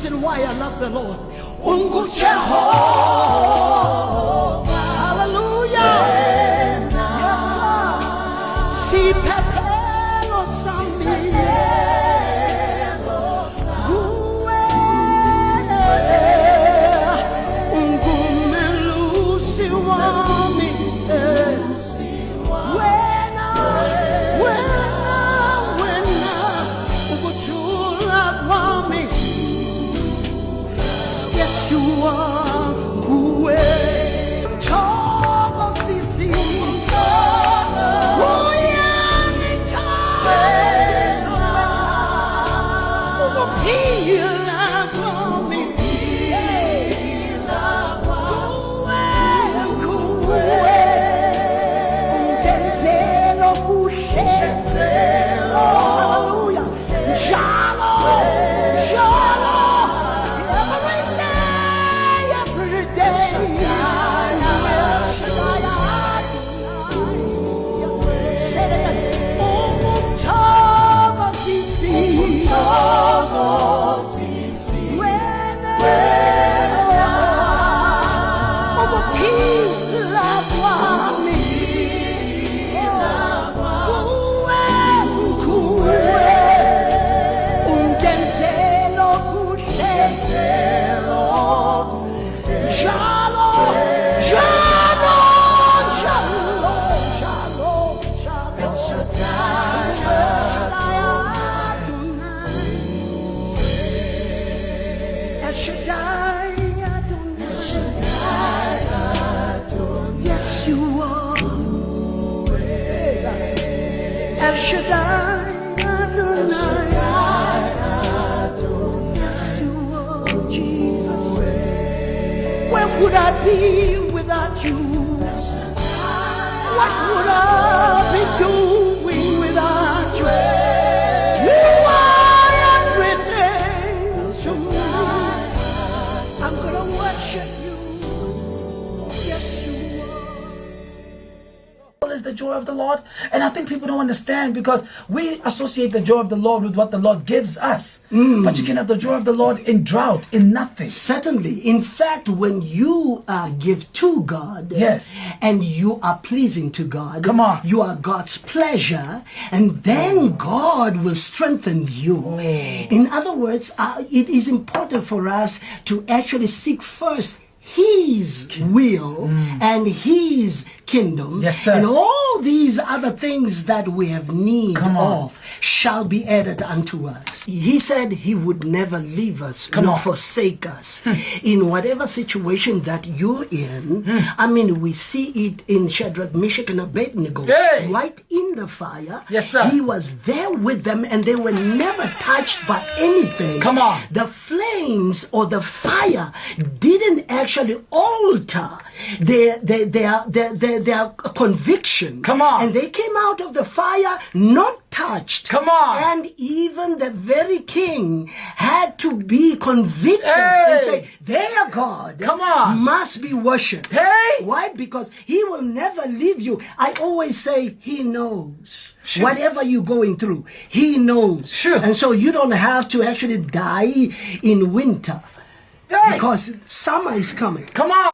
reason why I love the Lord. Ungu Jehovah. Hallelujah. Yes, sir. Si pepelo sami. Ungu melusi wami. El Shaddai Adonai. Yes, you are Jesus. Where would I be without you? What would I be doing without you? You are everything to me. I'm gonna worship you. Yes, you are. Is the joy of the Lord, and I think people don't understand because we associate the joy of the Lord with what the Lord gives us. But you can have the joy of the Lord in drought, in nothing. Certainly. In fact, when you give to God, yes, and you are pleasing to God, come on, you are God's pleasure, and then God will strengthen you. In other words, it is important for us to actually seek first His will and His kingdom, yes, sir. And all these other things that we have need of shall be added unto us. He said He would never leave us nor forsake us. In whatever situation that you're in, I mean, we see it in Shadrach, Meshach, and Abednego, right in the fire. Yes, sir. He was there with them, and they were never touched by anything. Come on. The flames or the fire didn't actually alter their conviction. Come on. And they came out of the fire not touched. Come on. And even the very king had to be convicted and say, their God must be worshipped. Why? Because He will never leave you. I always say He knows. Whatever you're going through, He knows. And so you don't have to actually die in winter. Because summer is coming. Come on.